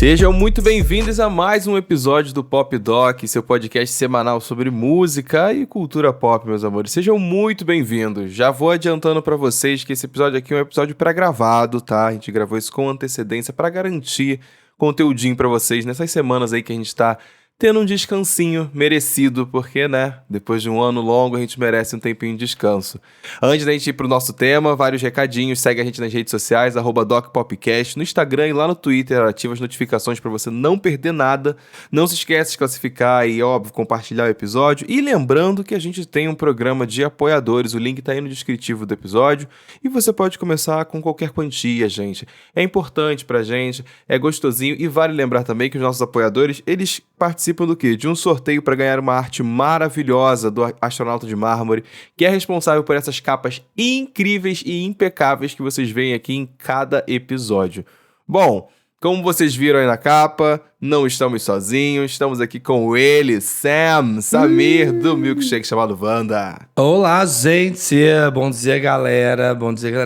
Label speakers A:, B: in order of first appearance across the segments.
A: Sejam muito bem-vindos a mais um episódio do Pop Doc, seu podcast semanal sobre música e cultura pop, meus amores. Sejam muito bem-vindos. Já vou adiantando pra vocês que esse episódio aqui é um episódio pré-gravado, tá? A gente gravou isso com antecedência pra garantir conteúdinho pra vocês nessas semanas aí que a gente tá tendo um descansinho merecido, porque, né, depois de um ano longo a gente merece um tempinho de descanso. Antes da gente ir pro nosso tema, vários recadinhos, segue a gente nas redes sociais, @DocPopcast, no Instagram e lá no Twitter, ativa as notificações pra você não perder nada. Não se esquece de classificar e, óbvio, compartilhar o episódio. E lembrando que a gente tem um programa de apoiadores, o link tá aí no descritivo do episódio, e você pode começar com qualquer quantia, gente. É importante pra gente, é gostosinho, e vale lembrar também que os nossos apoiadores, eles participam do quê? De um sorteio para ganhar uma arte maravilhosa do Astronauta de Mármore, que é responsável por essas capas incríveis e impecáveis que vocês veem aqui em cada episódio. Bom, como vocês viram aí na capa, não estamos sozinhos, estamos aqui com ele, Samir, do Milkshake chamado Wanda.
B: Olá, gente! Bom dia, galera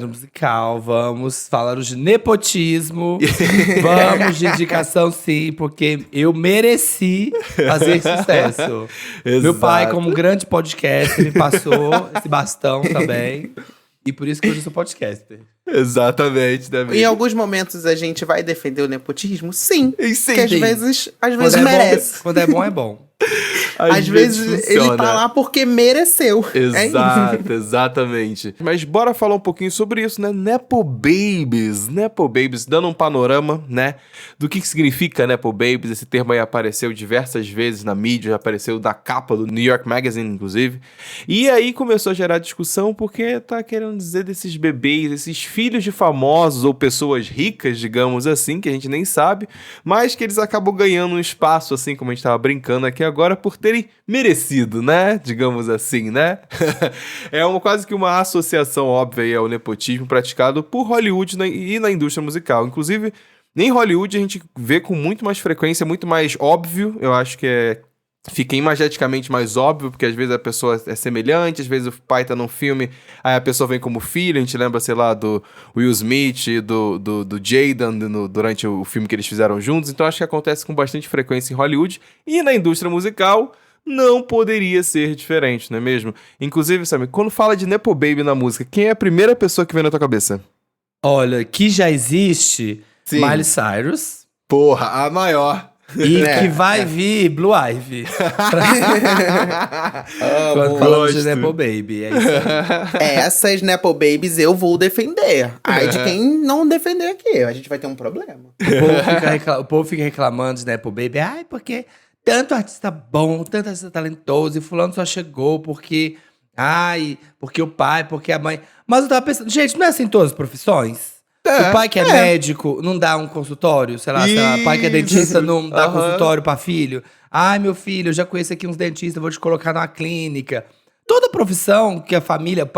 B: musical. Vamos falar de nepotismo. Vamos de indicação, sim, porque eu mereci fazer sucesso. Meu pai, como grande podcaster, me passou esse bastão também. E por isso que hoje eu sou podcaster.
A: Exatamente, né?
C: Em alguns momentos a gente vai defender o nepotismo? Sim.
A: Sim.
C: Que às vezes merece.
B: Quando é bom, é bom.
C: Às vezes ele tá lá porque mereceu.
A: Exato, exatamente. Mas bora falar um pouquinho sobre isso, né? Nepo Babies, dando um panorama, né? Do que significa Nepo Babies. Esse termo aí apareceu diversas vezes na mídia, já apareceu na capa do New York Magazine, inclusive. E aí começou a gerar discussão porque tá querendo dizer desses bebês, esses filhos de famosos ou pessoas ricas, digamos assim, que a gente nem sabe, mas que eles acabam ganhando um espaço, assim como a gente tava brincando aqui agora, por terem merecido, né? Digamos assim, né? É quase que uma associação óbvia aí ao nepotismo praticado por Hollywood e na indústria musical. Inclusive, em Hollywood a gente vê com muito mais frequência, muito mais óbvio. Eu acho que fica imageticamente mais óbvio, porque às vezes a pessoa é semelhante, às vezes o pai tá num filme, aí a pessoa vem como filho. A gente lembra, sei lá, do Will Smith, do Jaden durante o filme que eles fizeram juntos. Então acho que acontece com bastante frequência em Hollywood. E na indústria musical não poderia ser diferente, não é mesmo? Inclusive, Samir, quando fala de Nepo Baby na música, quem é a primeira pessoa que vem na tua cabeça?
B: Olha, que já existe Miley Cyrus.
A: Porra, a maior.
B: E que vai vir Blue Ivy. Quando falamos de Nepo Baby. É isso aí.
C: Essas Nepo Babies eu vou defender. Aí de quem não defender aqui, a gente vai ter um problema.
B: O povo fica reclamando de Nepo Baby. Ai, porque tanto artista bom, tanto artista talentoso, e fulano só chegou porque... Ai, porque o pai, porque a mãe... Mas eu tava pensando, gente, não é assim em todas as profissões? O pai que é médico não dá um consultório, sei lá, o pai que é dentista não dá consultório pra filho. Ai, meu filho, eu já conheço aqui uns dentistas, vou te colocar numa clínica. Toda profissão que a família,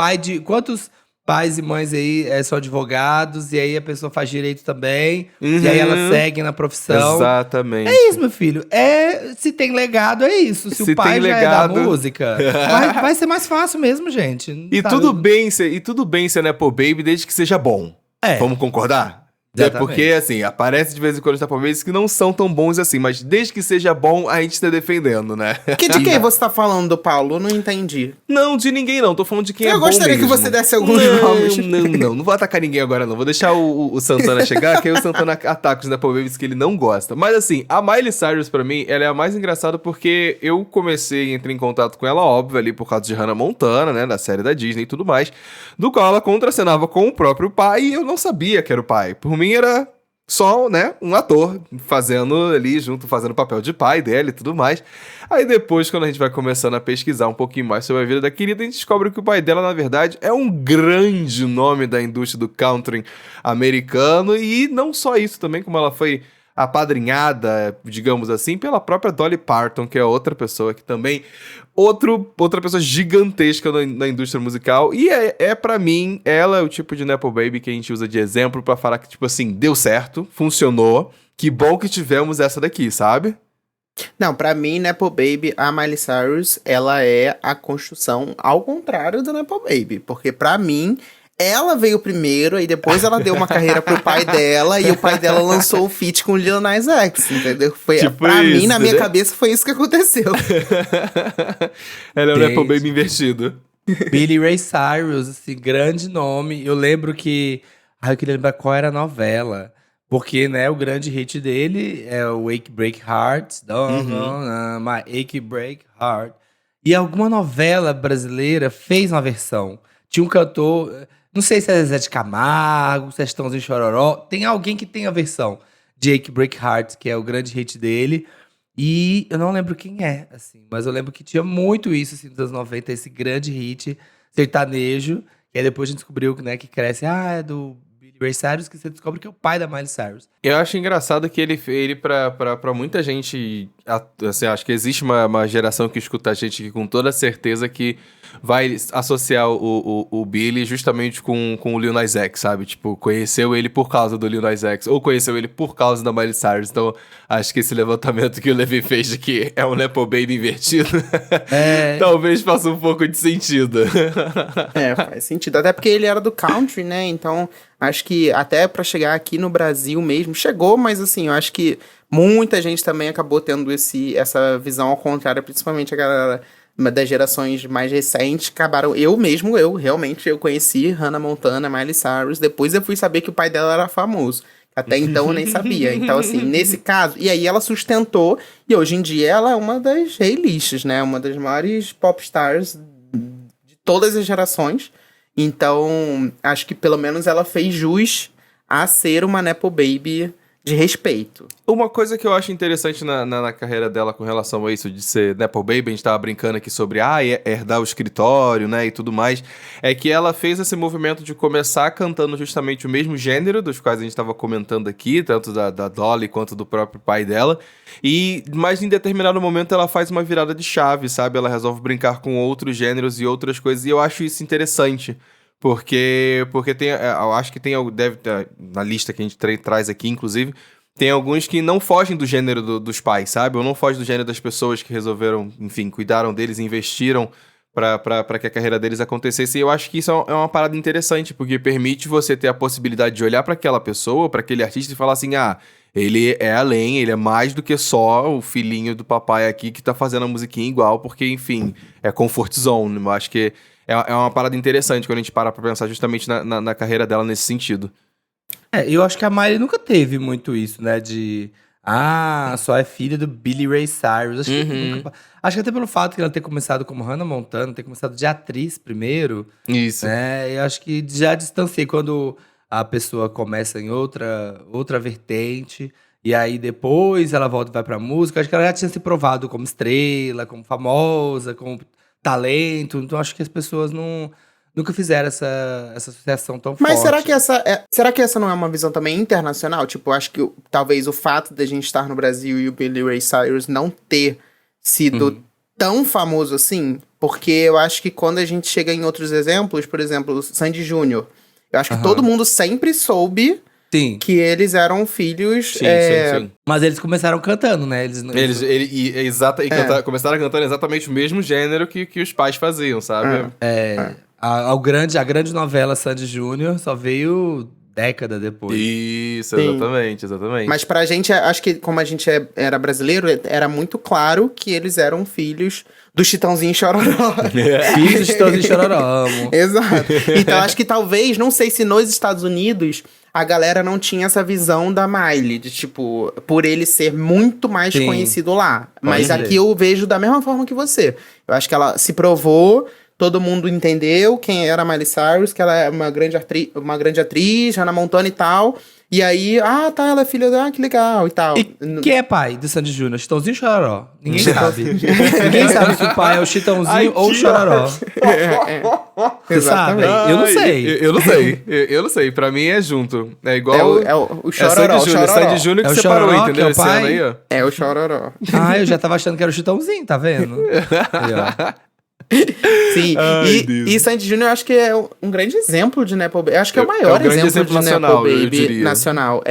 B: quantos pais e mães aí são advogados, e aí a pessoa faz direito também, e aí ela segue na profissão.
A: Exatamente.
B: É isso, meu filho. Se tem legado, é isso. Se o pai já é da música, vai ser mais fácil mesmo, gente.
A: E tudo bem ser Nepo Baby, desde que seja bom. Vamos concordar?
B: Exatamente.
A: É porque, assim, aparece de vez em quando os Nepo Babies que não são tão bons assim, mas desde que seja bom, a gente tá defendendo, né?
C: De quem você tá falando, Paulo? Eu não entendi.
A: Não, de ninguém não, tô falando de quem é bom mesmo.
C: Eu gostaria que você desse alguns nomes.
A: Não vou atacar ninguém agora não, vou deixar o Santana chegar, que aí o Santana ataca os Nepo Babies que ele não gosta. Mas assim, a Miley Cyrus pra mim, ela é a mais engraçada porque eu entrei em contato com ela, óbvio, ali por causa de Hannah Montana, né, da série da Disney e tudo mais, do qual ela contracenava com o próprio pai e eu não sabia que era o pai. Por mim era só, né, um ator fazendo ali junto, fazendo o papel de pai dela e tudo mais. Aí depois, quando a gente vai começando a pesquisar um pouquinho mais sobre a vida da querida, a gente descobre que o pai dela, na verdade, é um grande nome da indústria do country americano. E não só isso também, como ela foi apadrinhada, digamos assim, pela própria Dolly Parton, que é outra pessoa que também... Outra pessoa gigantesca na indústria musical. E pra mim, ela é o tipo de Nepo Baby que a gente usa de exemplo pra falar que, tipo assim, deu certo, funcionou, que bom que tivemos essa daqui, sabe?
C: Não, pra mim, Nepo Baby, a Miley Cyrus, ela é a construção ao contrário do Nepo Baby. Porque pra mim, ela veio primeiro, e depois ela deu uma carreira pro pai dela, e o pai dela lançou o feat com o Lil Nas X, entendeu? Foi,
A: Tipo
C: pra
A: isso,
C: mim, na minha
A: né?
C: cabeça, foi isso que aconteceu.
A: Ela é o
B: Gente.
A: Nepo Baby invertido.
B: Billy Ray Cyrus, esse grande nome. Eu lembro que... eu queria lembrar qual era a novela. Porque, né, o grande hit dele é o Wake Break Heart. My Ache Break Heart. E alguma novela brasileira fez uma versão. Tinha um cantor... Não sei se é Zé de Camargo, se é Chitãozinho Chororó. Tem alguém que tem a versão de Ache Break Heart, que é o grande hit dele. E eu não lembro quem é, assim. Mas eu lembro que tinha muito isso, assim, nos anos 90. Esse grande hit sertanejo. E aí depois a gente descobriu, né, que cresce. É do Billy Ray Cyrus, que você descobre que é o pai da Miley Cyrus.
A: Eu acho engraçado que ele pra muita gente, assim, acho que existe uma geração que escuta a gente aqui com toda certeza que vai associar o Billy justamente com o Lil Nas X, sabe? Tipo, conheceu ele por causa do Lil Nas X, ou conheceu ele por causa da Miley Cyrus. Então, acho que esse levantamento que o Levi fez de que é um Nepo Baby invertido, talvez faça um pouco de sentido.
C: Faz sentido. Até porque ele era do country, né? Então, acho que até pra chegar aqui no Brasil mesmo, chegou, mas assim, eu acho que muita gente também acabou tendo essa visão ao contrário, principalmente a galera das gerações mais recentes, acabaram... Eu realmente conheci Hannah Montana, Miley Cyrus, depois eu fui saber que o pai dela era famoso. Até então eu nem sabia. Então, assim, nesse caso... E aí ela sustentou, e hoje em dia ela é uma das A-listas, né? Uma das maiores pop stars de todas as gerações. Então, acho que pelo menos ela fez jus a ser uma Nepo Baby de respeito.
A: Uma coisa que eu acho interessante na carreira dela com relação a isso de ser Nepo Baby, a gente tava brincando aqui sobre herdar o escritório, né, e tudo mais, é que ela fez esse movimento de começar cantando justamente o mesmo gênero, dos quais a gente tava comentando aqui, tanto da Dolly quanto do próprio pai dela, mas em determinado momento ela faz uma virada de chave, sabe? Ela resolve brincar com outros gêneros e outras coisas, e eu acho isso interessante. Porque tem, eu acho que tem, deve ter, na lista que a gente traz aqui, inclusive, tem alguns que não fogem do gênero dos pais, sabe? Ou não fogem do gênero das pessoas que resolveram, enfim, cuidaram deles, investiram pra que a carreira deles acontecesse. E eu acho que isso é uma parada interessante, porque permite você ter a possibilidade de olhar pra aquela pessoa, pra aquele artista e falar assim, ele é além, ele é mais do que só o filhinho do papai aqui que tá fazendo a musiquinha igual, porque, enfim, é comfort zone. Eu acho que é uma parada interessante quando a gente para pra pensar justamente na carreira dela nesse sentido.
B: Eu acho que a Miley nunca teve muito isso, né? De... só é filha do Billy Ray Cyrus. Acho que até pelo fato de ela ter começado como Hannah Montana, ter começado de atriz primeiro.
A: Isso.
B: Né? Eu acho que já distanciei quando a pessoa começa em outra vertente. E aí depois ela volta e vai pra música. Acho que ela já tinha se provado como estrela, como famosa, como talento. Então acho que as pessoas nunca fizeram essa associação tão forte.
C: Mas será que essa não é uma visão também internacional? Tipo, acho que talvez o fato de a gente estar no Brasil e o Billy Ray Cyrus não ter sido tão famoso assim, porque eu acho que quando a gente chega em outros exemplos, por exemplo, o Sandy Júnior, eu acho que todo mundo sempre soube que eles eram filhos...
A: Sim.
B: Mas eles começaram cantando, né?
A: Começaram cantando exatamente o mesmo gênero que os pais faziam, sabe?
B: A grande novela Sandy Júnior só veio década depois.
A: Isso, exatamente.
C: Mas pra gente, acho que como a gente era brasileiro, era muito claro que eles eram filhos do Chitãozinho Chororó.
B: Filhos do Chitãozinho Chororó, amo.
C: Exato. Então acho que talvez, não sei se nos Estados Unidos a galera não tinha essa visão da Miley, de tipo, por ele ser muito mais conhecido lá. Mas aqui eu vejo da mesma forma que você. Eu acho que ela se provou, todo mundo entendeu quem era a Miley Cyrus, que ela é uma grande atriz, Hannah Montana e tal. E aí, ela é filha que legal e tal.
B: E quem é pai do Sandy Júnior? Chitãozinho ou Chororó? Ninguém sabe. Ninguém sabe se o pai é o Chitãozinho ou o Chororó. Você sabe? Eu não sei.
A: Eu não sei. Pra mim é junto. É igual...
C: o Chororó.
A: Sandy Júnior que
B: o
A: separou,
B: Chororó,
A: entendeu?
B: que é o
A: Esse ano
B: pai?
A: aí, ó.
C: É o Chororó.
B: Eu já tava achando que era o Chitãozinho, tá vendo? Aí, ó.
C: Sim, e Sandy Júnior eu acho que é um grande exemplo de Nepo Baby. Eu acho que é o maior exemplo de
A: nacional,
C: Nepo Baby nacional.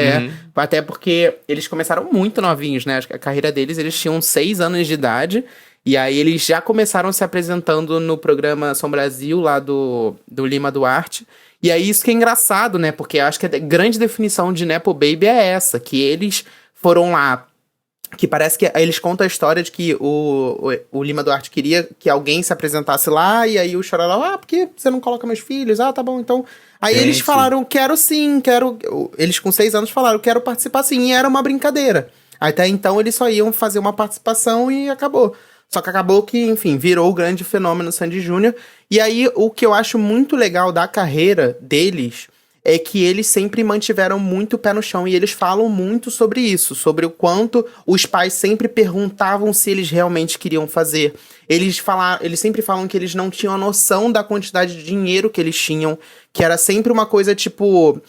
C: Até porque eles começaram muito novinhos, né? A carreira deles, eles tinham 6 anos de idade. E aí eles já começaram se apresentando no programa Som Brasil, lá do Lima Duarte. E aí isso que é engraçado, né? Porque eu acho que a grande definição de Nepo Baby é essa, que eles foram lá, que parece que eles contam a história de que o Lima Duarte queria que alguém se apresentasse lá, e aí o Chororó, por que você não coloca meus filhos? Ah, tá bom, então... Aí eles falaram, quero sim, quero... Eles com 6 anos falaram, quero participar sim, e era uma brincadeira. Até então eles só iam fazer uma participação e acabou. Só que acabou que, enfim, virou o grande fenômeno Sandy Júnior. E aí, o que eu acho muito legal da carreira deles é que eles sempre mantiveram muito o pé no chão. E eles falam muito sobre isso, sobre o quanto os pais sempre perguntavam se eles realmente queriam fazer. Eles sempre falam que eles não tinham a noção da quantidade de dinheiro que eles tinham, que era sempre uma coisa, tipo,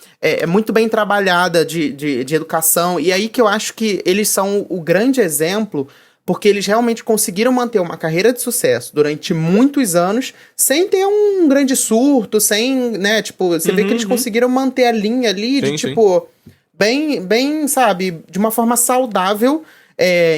C: muito bem trabalhada de educação. E aí que eu acho que eles são o grande exemplo, porque eles realmente conseguiram manter uma carreira de sucesso durante muitos anos, sem ter um grande surto, sem, né, tipo, você vê que eles conseguiram manter a linha ali de, tipo, bem, sabe, de uma forma saudável,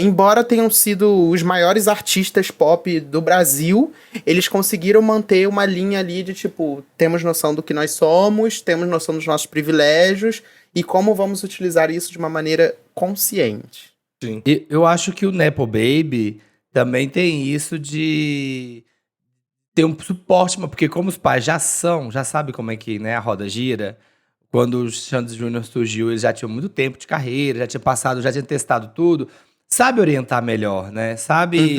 C: embora tenham sido os maiores artistas pop do Brasil, eles conseguiram manter uma linha ali de, tipo, temos noção do que nós somos, temos noção dos nossos privilégios, e como vamos utilizar isso de uma maneira consciente.
A: Sim.
B: E eu acho que o Nepo Baby também tem isso de ter um suporte, porque como os pais já sabem como é que, né, a roda gira. Quando o Sandy Júnior surgiu, eles já tinham muito tempo de carreira, já tinha testado tudo. Sabe orientar melhor, né? Sabe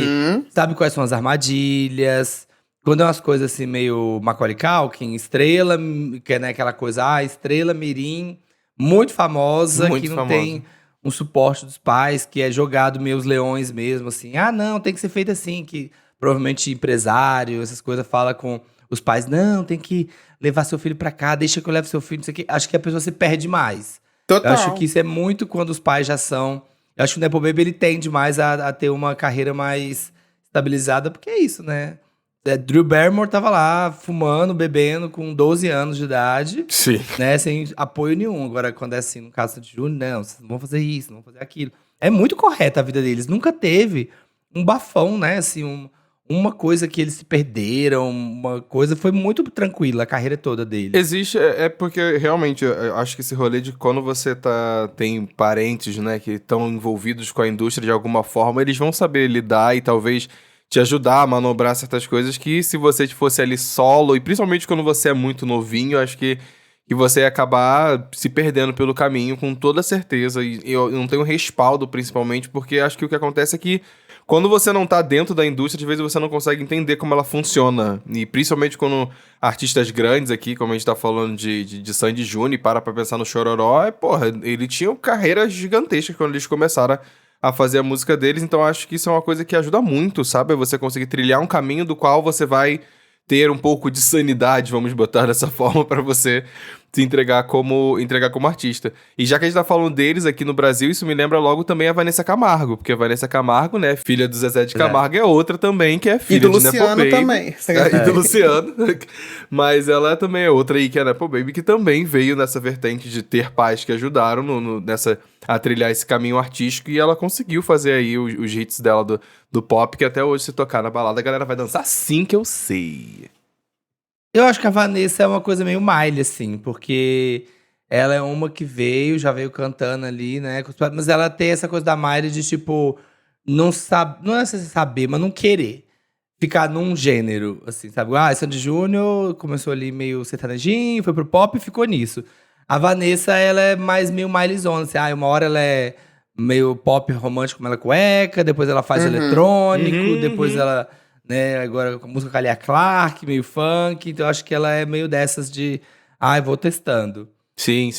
B: quais são as armadilhas. Quando é umas coisas assim meio Macaulay Culkin, estrela, que é, né, aquela coisa, estrela mirim, muito famosa,
A: Muito
B: que não
A: famosa.
B: tem um suporte dos pais, que é jogado meio os leões mesmo, assim. Não, tem que ser feito assim, que provavelmente empresário, essas coisas, fala com os pais, não, tem que levar seu filho pra cá, deixa que eu leve seu filho, não sei o quê. Acho que a pessoa se perde mais.
C: Total.
B: Eu acho que isso é muito quando os pais já são... Eu acho que o Nepo Baby, ele tende mais a ter uma carreira mais estabilizada, porque é isso, né? Drew Barrymore tava lá, fumando, bebendo, com 12 anos de idade,
A: Sim.
B: né? Sem apoio nenhum. Agora, quando é assim, no caso de Júnior, não, vocês não vão fazer isso, não vão fazer aquilo. É muito correta a vida deles. Nunca teve um bafão, né? Assim, uma coisa que eles se perderam, uma coisa... Foi muito tranquila a carreira toda deles.
A: Existe, porque realmente eu acho que esse rolê de quando você tem parentes, né, que estão envolvidos com a indústria de alguma forma, eles vão saber lidar e talvez te ajudar a manobrar certas coisas que se você fosse ali solo, e principalmente quando você é muito novinho, eu acho que você ia acabar se perdendo pelo caminho com toda certeza. E eu não tenho respaldo, principalmente, porque acho que o que acontece é que quando você não tá dentro da indústria, de vez você não consegue entender como ela funciona. E principalmente quando artistas grandes aqui, como a gente tá falando de Sandy Júnior, e pra pensar no Chororó, ele tinha carreiras gigantescas quando eles começaram a fazer a música deles. Então acho que isso é uma coisa que ajuda muito, sabe? Você conseguir trilhar um caminho do qual você vai ter um pouco de sanidade, vamos botar dessa forma, pra você se entregar como artista. E já que a gente tá falando deles aqui no Brasil, isso me lembra logo também a Vanessa Camargo, porque a Vanessa Camargo, né, filha do Zezé de Camargo, é outra também que é filha
C: E do
A: de Nepo
C: Luciano
A: Baby.
C: também.
A: E do Luciano. Mas ela também é outra aí que é Nepo Baby, que também veio nessa vertente de ter pais que ajudaram a trilhar esse caminho artístico, e ela conseguiu fazer aí os hits dela do pop, que até hoje, se tocar na balada, a galera vai dançar sim, que eu sei.
B: Eu acho que a Vanessa é uma coisa meio Miley, assim, porque ela é uma que já veio cantando ali, né? Mas ela tem essa coisa da Miley de, tipo, não é saber, mas não querer ficar num gênero, assim, sabe? Sandy Júnior começou ali meio sertanejinho, foi pro pop e ficou nisso. A Vanessa, ela é mais meio Mileyzona, assim, uma hora ela é meio pop romântico, como ela cueca, depois ela faz eletrônico, depois ela... né, agora com música Kalia Clark, meio funk, então eu acho que ela é meio dessas de, vou testando.
A: Sim.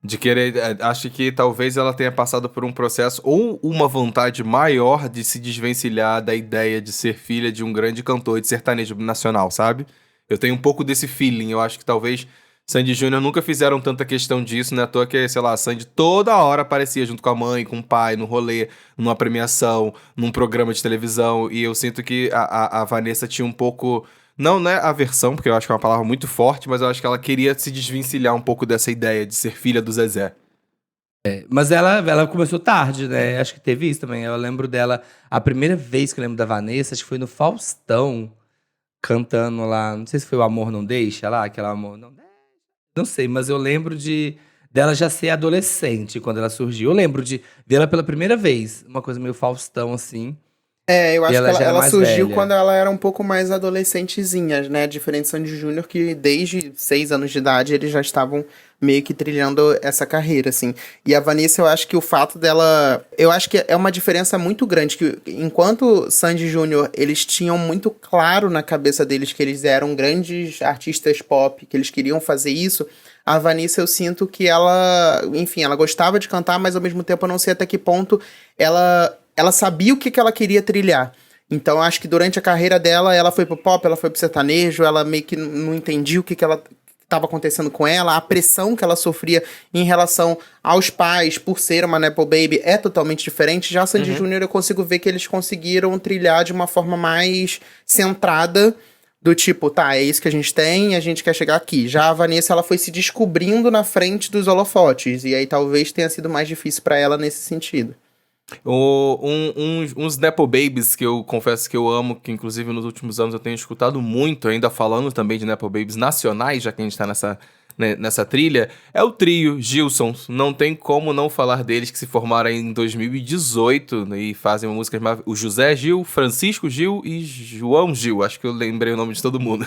A: De querer, acho que talvez ela tenha passado por um processo ou uma vontade maior de se desvencilhar da ideia de ser filha de um grande cantor de sertanejo nacional, sabe? Eu tenho um pouco desse feeling, eu acho que talvez Sandy Júnior nunca fizeram tanta questão disso, né? À toa que, sei lá, a Sandy toda hora aparecia junto com a mãe, com o pai, no rolê, numa premiação, num programa de televisão. E eu sinto que a Vanessa tinha um pouco... Não é aversão, porque eu acho que é uma palavra muito forte, mas eu acho que ela queria se desvencilhar um pouco dessa ideia de ser filha do Zezé.
B: Mas ela começou tarde, né? Acho que teve isso também. Eu lembro dela, a primeira vez que eu lembro da Vanessa, acho que foi no Faustão, cantando lá. Não sei se foi o Amor Não Deixa lá, aquela Amor Não Deixa. Não sei, mas eu lembro dela já ser adolescente quando ela surgiu. Eu lembro de vê-la pela primeira vez, uma coisa meio Faustão assim.
C: Eu
B: E
C: acho
B: ela
C: que
B: já era
C: ela
B: mais
C: surgiu
B: velha.
C: quando ela era um pouco mais adolescentezinha, né? Diferente de Sandy Júnior, que desde 6 anos de idade eles já estavam meio que trilhando essa carreira, assim. E a Vanessa, eu acho que o fato dela... Eu acho que é uma diferença muito grande, que enquanto Sandy Júnior, eles tinham muito claro na cabeça deles que eles eram grandes artistas pop, que eles queriam fazer isso, a Vanessa, eu sinto que ela... Enfim, ela gostava de cantar, mas ao mesmo tempo eu não sei até que ponto ela sabia o que ela queria trilhar. Então, eu acho que durante a carreira dela, ela foi pro pop, ela foi pro sertanejo, ela meio que não entendia o que ela estava acontecendo com ela, a pressão que ela sofria em relação aos pais por ser uma Nepo Baby é totalmente diferente. Já a Sandy Júnior, eu consigo ver que eles conseguiram trilhar de uma forma mais centrada, do tipo, tá, é isso que a gente tem e a gente quer chegar aqui. Já a Vanessa, ela foi se descobrindo na frente dos holofotes, e aí talvez tenha sido mais difícil pra ela nesse sentido.
A: Uns Nepo Babies que eu confesso que eu amo, que inclusive nos últimos anos eu tenho escutado muito, ainda falando também de Nepo Babies nacionais, já que a gente tá nessa trilha, é o trio Gilsons. Não tem como não falar deles, que se formaram em 2018, né, e fazem músicas o José Gil, Francisco Gil e João Gil, acho que eu lembrei o nome de todo mundo.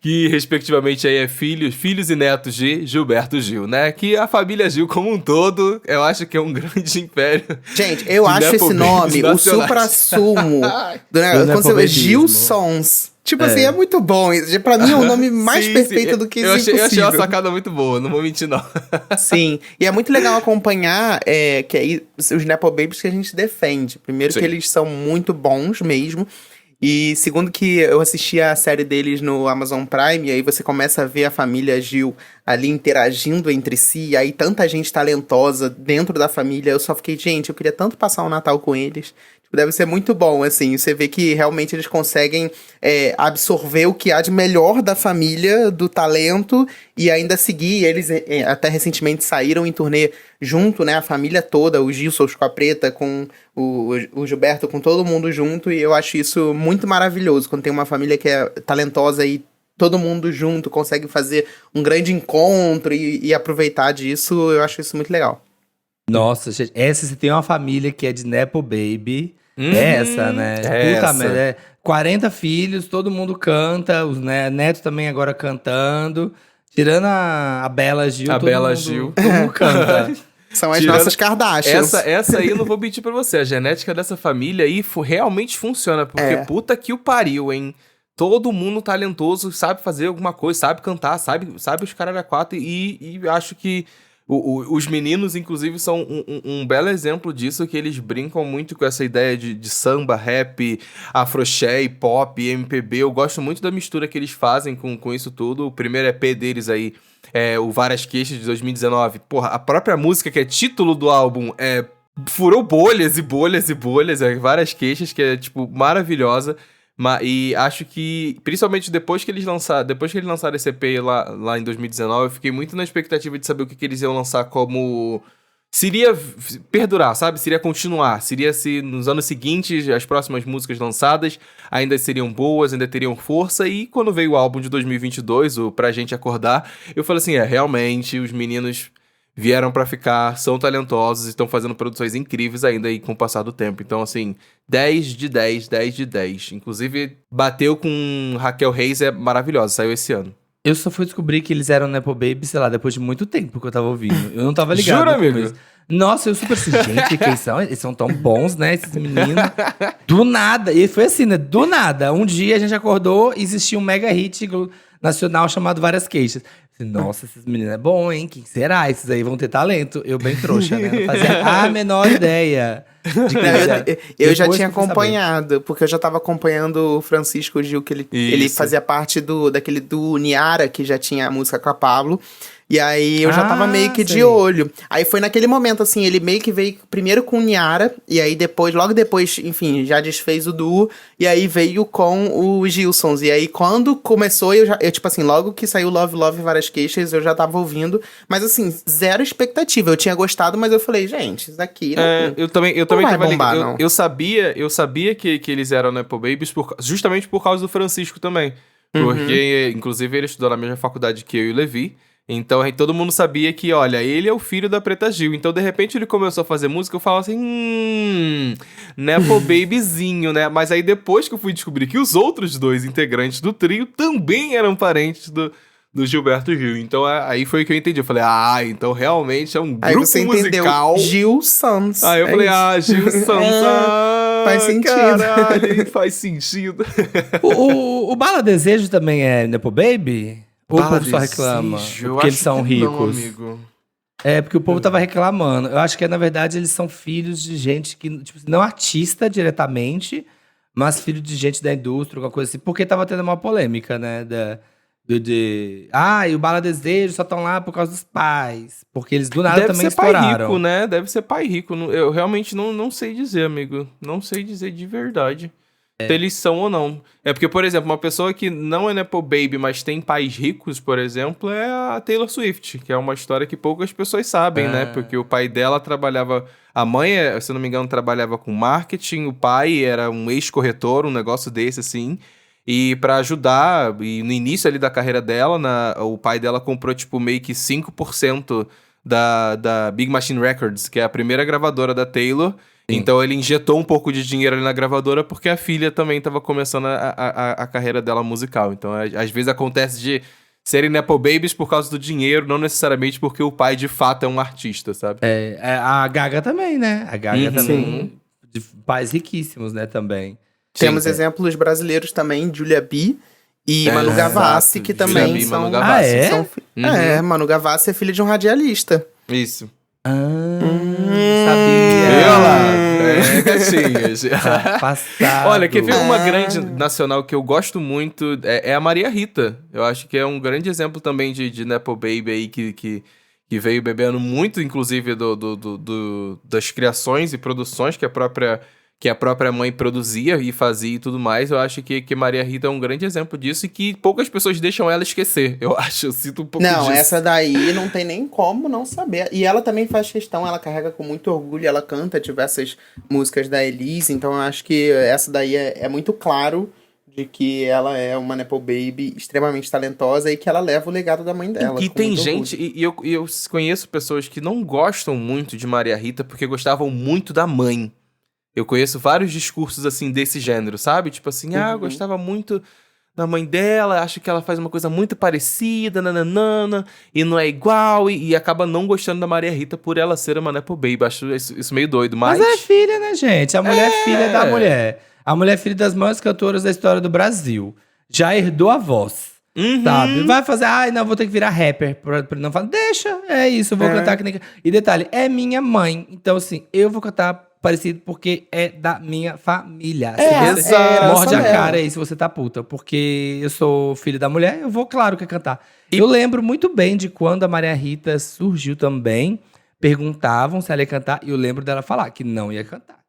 A: Que respectivamente aí é filhos e netos de Gilberto Gil, né? Que a família Gil como um todo, eu acho que é um grande império.
C: Gente, eu
A: de
C: acho
A: Nepo
C: esse
A: Babies
C: nome o
A: nacionais.
C: supra-sumo do negócio.
B: Do
C: Quando você vê
B: nepobabismo.
C: Gilsons, tipo assim, é muito bom. Pra mim é o nome mais
A: Sim,
C: perfeito
A: sim.
C: do que
A: eu
C: isso
A: achei uma
C: impossível.
A: sacada muito boa, não vou mentir não.
C: Sim, e é muito legal acompanhar que aí os Nepo Babies que a gente defende. Primeiro
A: Sim.
C: que eles são muito bons mesmo. E segundo que eu assisti a série deles no Amazon Prime, e aí você começa a ver a família Gil ali interagindo entre si, e aí tanta gente talentosa dentro da família, eu só fiquei, gente, eu queria tanto passar um Natal com eles. Tipo, deve ser muito bom, assim, você vê que realmente eles conseguem absorver o que há de melhor da família, do talento, e ainda seguir. Eles até recentemente saíram em turnê junto, né, a família toda, o Gilson com a Preta, com o Gilberto, com todo mundo junto, e eu acho isso muito maravilhoso, quando tem uma família que é talentosa e todo mundo junto consegue fazer um grande encontro e aproveitar disso, eu acho isso muito legal.
B: Nossa, gente, essa se tem uma família que é de Nepo Baby, é essa, né?
A: é
B: Puta
A: essa.
B: merda, 40 filhos, todo mundo canta, os netos também agora cantando. Tirando a Bela Gil,
A: A
B: todo
A: Bela
B: mundo,
A: Gil.
B: todo mundo canta.
C: São as
A: Tirando-
C: nossas Kardashians.
A: Essa aí eu não vou mentir pra você. A genética dessa família aí realmente funciona. Porque puta que o pariu, hein? Todo mundo talentoso, sabe fazer alguma coisa, sabe cantar, sabe os caras da quatro. E acho que os meninos, inclusive, são um belo exemplo disso, que eles brincam muito com essa ideia de samba, rap, afroxé, pop, MPB. Eu gosto muito da mistura que eles fazem com isso tudo. O primeiro EP deles aí, o Várias Queixas, de 2019. Porra, a própria música, que é título do álbum, furou bolhas e bolhas e bolhas, Várias Queixas, que é, tipo, maravilhosa. E acho que, principalmente depois que eles lançaram esse EP lá em 2019, eu fiquei muito na expectativa de saber o que eles iam lançar como... Seria perdurar, sabe? Seria continuar. Seria se nos anos seguintes, as próximas músicas lançadas ainda seriam boas, ainda teriam força. E quando veio o álbum de 2022, o Pra Gente Acordar, eu falei assim, realmente, os meninos vieram pra ficar, são talentosos e estão fazendo produções incríveis ainda aí com o passar do tempo. Então, assim, 10 de 10, 10 de 10. Inclusive, bateu com Raquel Reis, é maravilhosa, saiu esse ano.
B: Eu só fui descobrir que eles eram Nepo Baby, sei lá, depois de muito tempo que eu tava ouvindo. Eu não tava ligado.
A: Jura,
B: no
A: amigo?
B: começo. Nossa, eu super assim, gente, quem são? Eles são tão bons, né, esses meninos. Do nada. E foi assim, né, do nada. Um dia a gente acordou e existia um mega hit nacional chamado Várias Queixas. Nossa, esses meninos é bom, hein? Quem será? Esses aí vão ter talento. Eu bem trouxa, né? Não fazia a menor ideia de quem era.
C: Eu já
B: Depois
C: tinha
B: que eu fui saber.
C: acompanhado, porque eu já tava acompanhando o Francisco Gil, que ele
A: Isso.
C: fazia parte daquele do Niara, que já tinha a música com a Pablo. E aí eu já tava meio que de
B: sei.
C: olho. Aí foi naquele momento, assim, ele meio que veio primeiro com o Niara, e aí depois, logo depois, enfim, já desfez o duo, e aí veio com os Gilsons. E aí quando começou, eu tipo assim, logo que saiu Love, Love e Várias Queixas, eu já tava ouvindo, mas assim, zero expectativa. Eu tinha gostado, mas eu falei, gente, isso daqui não,
A: Eu também
C: vai
A: tava
C: bombar,
A: ligado.
C: não.
A: Eu sabia que eles eram Nepo Babies justamente por causa do Francisco também. Porque, inclusive, ele estudou na mesma faculdade que eu e o Levi. Então, aí todo mundo sabia que, olha, ele é o filho da Preta Gil. Então, de repente, ele começou a fazer música, eu falava assim, Nepo Babyzinho, né? Mas aí, depois que eu fui descobrir que os outros dois integrantes do trio também eram parentes do Gilberto Gil. Então, aí foi que eu entendi. Eu falei, então realmente é um
C: Aí
A: grupo
C: você entendeu
A: musical.
C: Gil Sons.
A: Aí eu
C: É
A: falei,
C: isso.
A: Gil Santos.
C: Faz sentido.
A: Caralho, faz sentido.
B: O Bala Desejo também é Nepo Baby? Ou o
A: Bala
B: povo só
A: Desejo,
B: reclama?
A: eu
B: Porque eles
A: acho
B: são
A: que não,
B: ricos.
A: amigo.
B: É, porque o povo tava reclamando. Eu acho que, na verdade, eles são filhos de gente que, tipo, não artista diretamente, mas filho de gente da indústria, alguma coisa assim. Porque tava tendo uma polêmica, né? E o Bala Desejo só estão lá por causa dos pais. Porque eles do nada
A: Deve
B: também
A: ser pai
B: estouraram.
A: rico, né? Deve ser pai rico. Eu realmente não sei dizer, amigo. Não sei dizer de verdade. Se eles são ou não. É porque, por exemplo, uma pessoa que não é Nepo Baby, mas tem pais ricos, por exemplo, é a Taylor Swift, que é uma história que poucas pessoas sabem, né? Porque o pai dela trabalhava... A mãe, se eu não me engano, trabalhava com marketing, o pai era um ex-corretor, um negócio desse, assim. E pra ajudar, e no início ali da carreira dela, o pai dela comprou, tipo, meio que 5% da Big Machine Records, que é a primeira gravadora da Taylor. Então ele injetou um pouco de dinheiro ali na gravadora porque a filha também estava começando a carreira dela musical. Então às vezes acontece de serem Nepo Babies por causa do dinheiro, não necessariamente porque o pai de fato é um artista, sabe?
B: A Gaga também, né? A Gaga também.
C: Sim.
B: De pais riquíssimos, né? Também.
C: Temos
A: Sim.
C: exemplos brasileiros também, Julia B e Manu Gavassi,
A: exato.
C: que
A: Julia
C: também
A: B e
C: são...
A: Manu Gavassi.
C: são Manu Gavassi é filha de um radialista.
A: Isso.
B: Sabia.
A: Viu lá? Gatinhas.
B: Passado.
A: Olha, quer ver uma grande nacional que eu gosto muito? É a Maria Rita. Eu acho que é um grande exemplo também de Nepo Baby aí que veio bebendo muito, inclusive, das criações e produções que a própria mãe produzia e fazia e tudo mais. Eu acho que Maria Rita é um grande exemplo disso e que poucas pessoas deixam ela esquecer. Eu sinto um pouco
C: Não,
A: disso.
C: essa daí não tem nem como não saber. E ela também faz questão, ela carrega com muito orgulho, ela canta diversas músicas da Elise, então eu acho que essa daí é muito claro de que ela é uma Nepo Baby extremamente talentosa e que ela leva o legado da mãe dela.
A: E
C: com
A: tem
C: muito
A: gente,
C: orgulho.
A: e eu conheço pessoas que não gostam muito de Maria Rita porque gostavam muito da mãe. Eu conheço vários discursos, assim, desse gênero, sabe? Tipo assim, eu gostava muito da mãe dela, acho que ela faz uma coisa muito parecida, nananana, e não é igual, e acaba não gostando da Maria Rita por ela ser uma Nepo Baby. Acho isso meio doido, mas...
B: Mas é filha, né, gente? A mulher é filha da mulher. A mulher é filha das maiores cantoras da história do Brasil. Já herdou a voz. Sabe? Vai fazer, não, vou ter que virar rapper. Pra não falar, deixa, é isso, eu vou cantar que nem. E detalhe, é minha mãe. Então, assim, eu vou cantar parecido porque é da minha família. Se você
A: exato.
B: morde a
C: dela.
B: cara aí se você tá puta. Porque eu sou filho da mulher, eu vou, claro, que cantar. Eu lembro muito bem de quando a Maria Rita surgiu também. Perguntavam se ela ia cantar. E eu lembro dela falar que não ia cantar.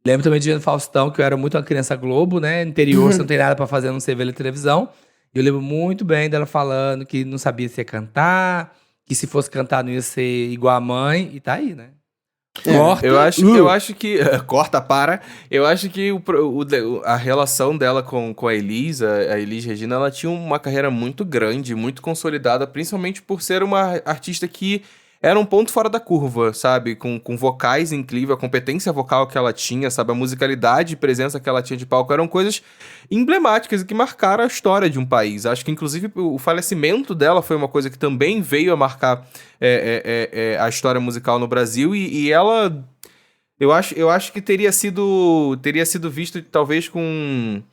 B: Lembro também de ver no Faustão, que eu era muito uma criança Globo, né? Interior, você não tem nada pra fazer, não sei ver na televisão. Eu lembro muito bem dela falando que não sabia se ia cantar, que se fosse cantar não ia ser igual a mãe, e tá aí, né? Corta.
A: Eu acho que... Corta, para. Eu acho que a relação dela com a Elis Regina, ela tinha uma carreira muito grande, muito consolidada, principalmente por ser uma artista que era um ponto fora da curva, sabe? Com vocais incríveis, a competência vocal que ela tinha, sabe? A musicalidade e presença que ela tinha de palco eram coisas emblemáticas e que marcaram a história de um país. Acho que, inclusive, o falecimento dela foi uma coisa que também veio a marcar a história musical no Brasil e ela... Eu acho que teria sido visto, talvez, com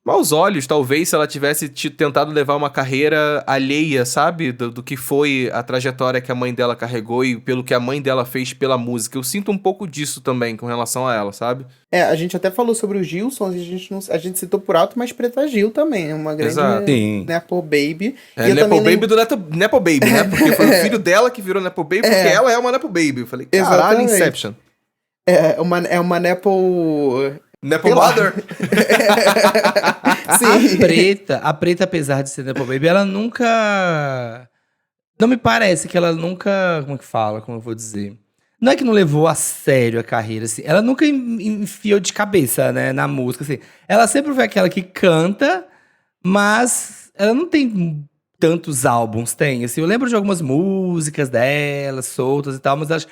A: maus olhos, talvez, se ela tivesse tentado levar uma carreira alheia, sabe? Do que foi a trajetória que a mãe dela carregou e pelo que a mãe dela fez pela música. Eu sinto um pouco disso também com relação a ela, sabe?
C: A gente até falou sobre os Gilsons, a gente citou por alto, mas Preta Gil também, é uma grande Nepo Baby.
A: Nepo Baby do Nepo Baby, né? Porque foi o filho dela que virou Nepo Baby, porque ela é uma Nepo Baby. Eu falei, caralho, Inception.
C: É uma Nepo...
A: Nepo Mother?
B: Sim. A Preta, apesar de ser Nepo Baby, ela nunca... Não me parece que ela nunca... Como eu vou dizer? Não é que não levou a sério a carreira, assim. Ela nunca enfiou de cabeça, né, na música, assim. Ela sempre foi aquela que canta, mas ela não tem tantos álbuns, tem. Assim, eu lembro de algumas músicas dela, soltas e tal, mas acho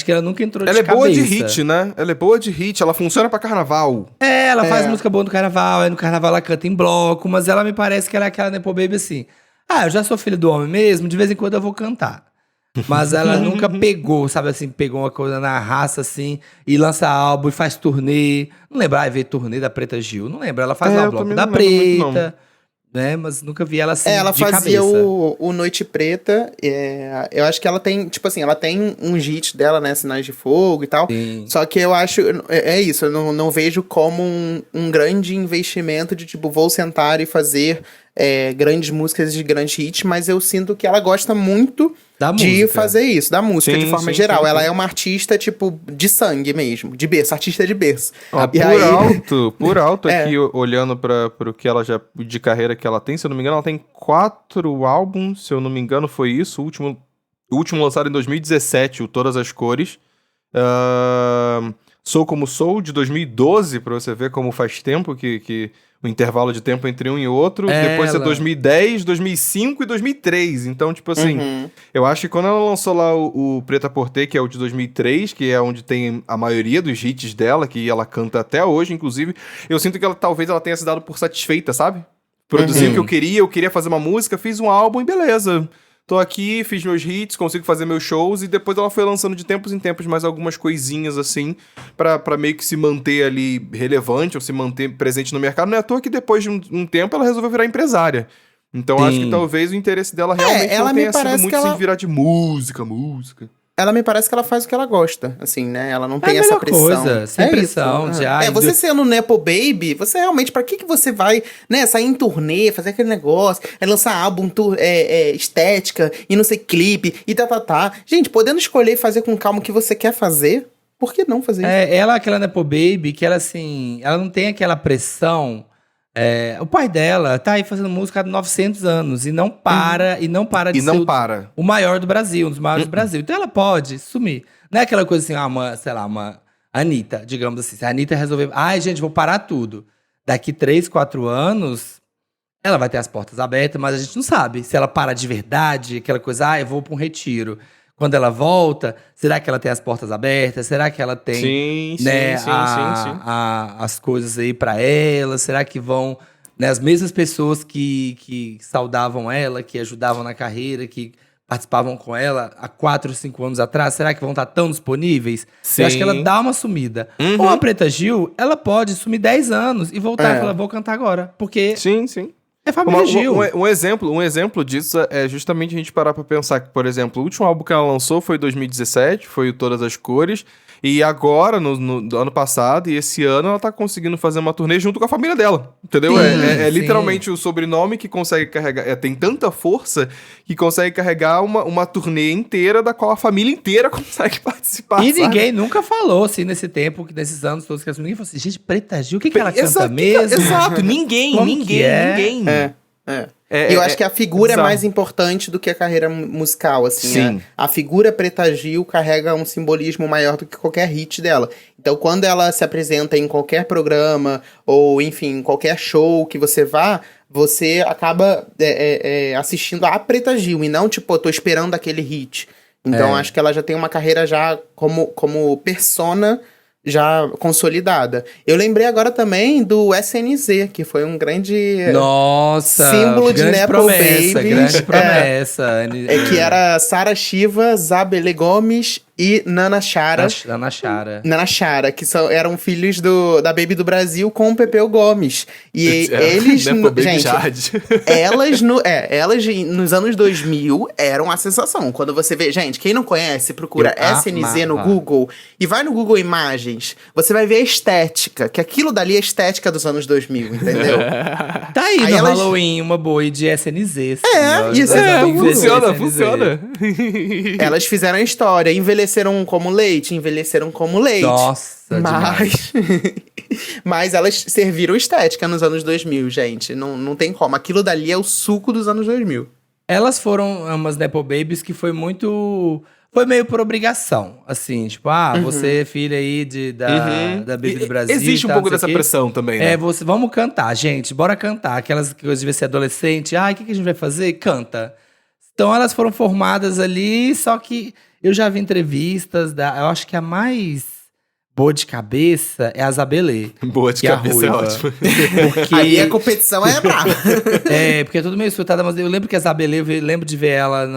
B: que ela nunca entrou de cabeça.
A: Ela é boa de hit, né? Ela é boa de hit, ela funciona pra carnaval.
B: Ela faz música boa no carnaval, aí no carnaval ela canta em bloco, mas ela me parece que ela é aquela Nepo Baby assim. Eu já sou filho do homem mesmo, de vez em quando eu vou cantar. Mas ela nunca pegou, sabe assim, pegou uma coisa na raça assim, e lança álbum, e faz turnê. Não lembro, ver turnê da Preta Gil, não lembro. Ela faz lá o bloco da Preta, né? Mas nunca vi ela assim
C: ela
B: de
C: fazia
B: cabeça.
C: o Noite Preta. Eu acho que ela tem, tipo assim, ela tem uns hits dela, né? Sinais de Fogo e tal.
B: Sim.
C: Só que eu acho, isso, eu não vejo como um grande investimento de tipo, vou sentar e fazer grandes músicas de grandes hits, mas eu sinto que ela gosta muito de fazer isso, da música, de forma geral. Ela é uma artista, tipo, de sangue mesmo, de berço, artista de berço.
A: Por alto aqui, olhando para o que ela já, de carreira que ela tem, se eu não me engano, ela tem 4 álbuns, se eu não me engano foi isso, o último lançado em 2017, o Todas as Cores. Sou Como Sou, de 2012, pra você ver como faz tempo que o intervalo de tempo entre um e outro. Depois é 2010, 2005 e 2003. Então, tipo assim, eu acho que quando ela lançou lá o Preta Porter, que é o de 2003, que é onde tem a maioria dos hits dela, que ela canta até hoje, inclusive, eu sinto que talvez ela tenha se dado por satisfeita, sabe? Produzi o que eu queria fazer uma música, fiz um álbum e beleza. Tô aqui, fiz meus hits, consigo fazer meus shows, e depois ela foi lançando de tempos em tempos mais algumas coisinhas assim, pra meio que se manter ali relevante, ou se manter presente no mercado. Não é à toa que depois de um tempo ela resolveu virar empresária. Então acho que talvez o interesse dela realmente não tenha sido muito em virar de música.
C: Ela me parece que ela faz o que ela gosta, assim, né? Ela não tem
B: a
C: essa
B: melhor
C: pressão.
B: Coisa, sem pressão.
C: Você sendo Nepo Baby, você realmente, pra que você vai, né, sair em turnê, fazer aquele negócio, lançar álbum, estética, e não sei, clipe, e tá. Gente, podendo escolher e fazer com calma o que você quer fazer, por que não fazer isso?
B: Ela é aquela Nepo Baby que ela, assim, ela não tem aquela pressão. O pai dela tá aí fazendo música há 900 anos e não para de ser o maior do Brasil, um dos maiores do Brasil. Então ela pode sumir. Não é aquela coisa assim, uma Anitta, digamos assim. Se a Anitta resolver, gente, vou parar tudo. Daqui 3, 4 anos, ela vai ter as portas abertas, mas a gente não sabe se ela para de verdade, aquela coisa, eu vou pra um retiro. Quando ela volta, será que ela tem as portas abertas? Será que ela tem as coisas aí pra ela? Será que vão, né, as mesmas pessoas que saudavam ela, que ajudavam na carreira, que participavam com ela há 4, 5 anos atrás, será que vão estar tão disponíveis? Eu acho que ela dá uma sumida. Ou a Preta Gil, ela pode sumir 10 anos e voltar e falar, vou cantar agora. Porque...
A: Sim.
B: É família Gil.
A: Um exemplo disso é justamente a gente parar pra pensar que, por exemplo, o último álbum que ela lançou foi em 2017, foi o Todas as Cores, e agora, no ano passado e esse ano, ela tá conseguindo fazer uma turnê junto com a família dela, entendeu? Sim, literalmente o sobrenome que consegue carregar, tem tanta força que consegue carregar uma turnê inteira, da qual a família inteira consegue participar,
B: E ninguém nunca falou, assim, nesse tempo, nesses anos todos, que ninguém falou assim, gente, Preta Gil, o que ela canta mesmo?
A: Exato, ninguém.
C: Eu acho que a figura é mais importante do que a carreira musical, assim.
A: Sim.
C: A figura Preta Gil carrega um simbolismo maior do que qualquer hit dela. Então, quando ela se apresenta em qualquer programa, ou, enfim, qualquer show que você vá, você acaba assistindo a Preta Gil, e não, tipo, eu tô esperando aquele hit. Então, acho que ela já tem uma carreira já como persona já consolidada. Eu lembrei agora também do SNZ, que foi um grande símbolo de Nepo Baby.
B: Grande promessa.
C: Que era Sara Shiva, Zabele Gomes e Nana Chara.
B: Nana Chara.
C: Que eram filhos da Baby do Brasil com o Pepeu Gomes. E eles, gente, elas nos anos 2000 eram a sensação. Quando você vê, gente, quem não conhece, procura SNZ no Google e vai no Google Imagens, você vai ver a estética, que aquilo dali é a estética dos anos 2000, entendeu?
B: Tá aí no Halloween uma boa de SNZ.
A: Funciona.
C: Elas fizeram a história, envelheceram como leite.
B: Nossa,
C: mas elas serviram estética nos anos 2000, gente. Não tem como. Aquilo dali é o suco dos anos 2000.
B: Elas foram umas Nepo Babies que foi meio por obrigação, assim, tipo, você é filha aí da Baby do Brasil.
A: Existe um pouco dessa pressão também, né?
B: Vamos cantar, gente, bora cantar. Aquelas que devia ser adolescente, o que a gente vai fazer? Canta. Então elas foram formadas ali, só que eu já vi entrevistas eu acho que a mais boa de cabeça é a Zabelê.
A: Boa de cabeça é ótimo.
B: Porque...
C: Aí a competição é brava.
B: porque é tudo meio surtada, mas eu lembro que a Zabelê, lembro de ver ela